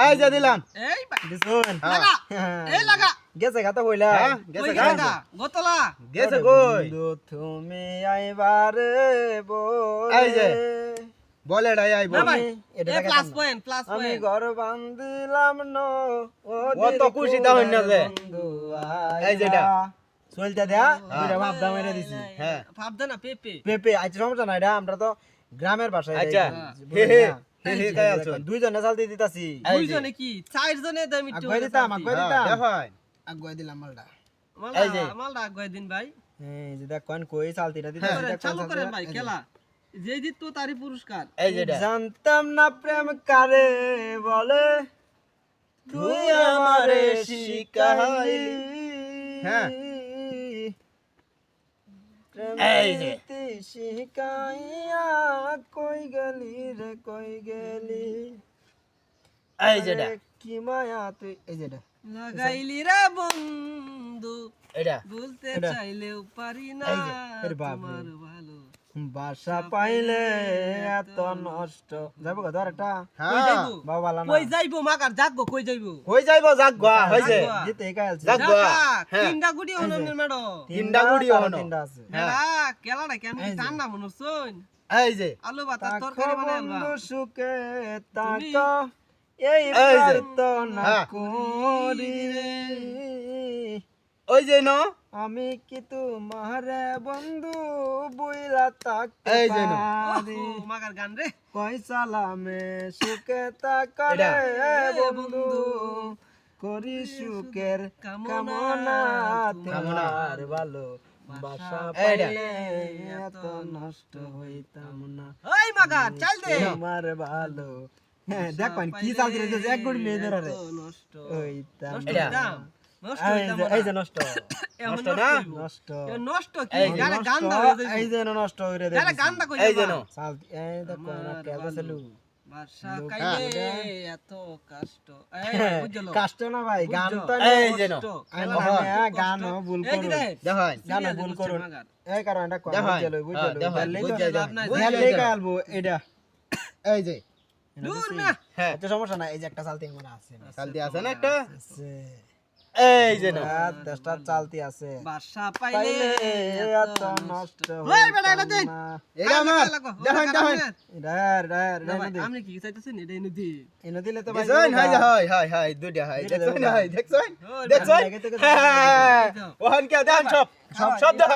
এই যে দিলাম এই দিছুন লাগা এই লাগা গেছে গাতা কইলা গেছে লাগা গোতলা গেছে কই বন্ধু তুমি আইবারে বলে এই যে বলে ডাই আইব এটা প্লাস পয়েন্ট আমি ঘর বান্ধিলাম নো ও তো খুশি দাও না যে এই যেটা চলতে দেয়া দুইটা ভাব দাও মেরে দিছি হ্যাঁ ভাব দে না পেপে পেপে আচ্ছা সমস্যা নাই এটা আমরা তো গ্রামের ভাষায় আচ্ছা হে হে তাই আছো দুইজনে চাল দিয়ে দিতাছি দুইজনে কি চারজনে দাম একটু আগুয়া দিতাম দেখেন আগুয়া দিলাম মালটা এই যে মালটা আগুয়া দিন ভাই এই যে দেখ কোন কই চালতিটা দিতাছি দেখ চালু করেন ভাই খেলা যে জিত তো তারই পুরস্কার এই যেটা জানতাম না প্রেম কারে বলে তুই আমারে শিখাইলি হ্যাঁ এই যে শিখাইয়া কই গেলি রে কই গেলি এই যেটা কি মায়া তুই এই যেটা লাগাইলি রে বন্ধু এটা বলতে চাইলেও পারি না এই যে, আরে বাপ রে। তোমার ভালো বাসা পাইলে এত নষ্ট যাবো গো ধর একটা কই যাইবো বাবা ভালো না কই যাইবো মাকার যাগবো কই যাইবো কই যাইবো জাগবা হইছে জাগবা। জিতে একাইলছে যাক। যাগবো, হ্যাঁ। তিনটা গুড়ি হননের মেডো তিনটা গুড়ি হনো। তিনটা আছে মেলা কেলাটা কেন এই যে। ঠান্ডা মনে হচ্ছন এই যে আলু বাতা তাকো তরকারি বানাই আলবা বন্ধু সুখে তাক এই এই যে। প্রার্থনা হ্যাঁ। করি ওই যে ন আমি কি তোমারে বন্ধু বুইলা থাকতে এই যে না। পারি মাকার গান রে কই সালামে সুখে তাকারে বন্ধু করি সুখের কামনা তোমার ভালো বাসা এইটা। পাইলে এত নষ্ট হইতাম না ওই মাকার চাল দে তোমার ভালো হ্যাঁ দেখবেন কি চালতে রে এক গুড় মেয়ে ধরে নষ্ট হইতাম নষ্ট এটা। হইতাম নষ্ট এই হইতাম যে- এই যে নষ্ট এমন নষ্ট না? হইবো। নষ্ট এ নষ্ট কি এই যে গানে গান নষ্ট, দা হয়ে যাইবো এই যে নষ্ট হইরে গানে গান দা কই এই যে যাবা? ন চাল এই দেখো না কেলবা চালু বাসা লোক কাইলে এত কষ্ট এই বুঝলো কষ্ট না ভাই গান তো এই যে ন গান ভুল এই যে করুন রে দেখেন গান ভুল করুন এই কারণটা কোন দেখেন। বুঝলো বুঝলো দেখেন, বুঝলেই তো বুঝাই লাভ নাই, দেখেন। বুঝলেই কালবো এটা এই যে দূর না হ্যাঁ এত সমস্যা নাই এই যে একটা চালতি আমার আছে চালতি আছে না একটা আছে এই যে ন দশটা চালতি আছে বাসা পাইলে পাইলে এত নষ্ট ওই বেটা, এটা দে। এটা আমার দেখেন দেখেন ডার ডার না ভাই, আমি কি চাইতেছি না এটা এনে দি এনে দিলে তো ভাই দেখছেন হাই হাই হাই হাই দুইটা হাই দুইটা দেখছেন দেখো। হাই দেখছেন ওই দেখছেন আগে থেকে হ্যাঁ ওহান কে দেন সব সব দেখেন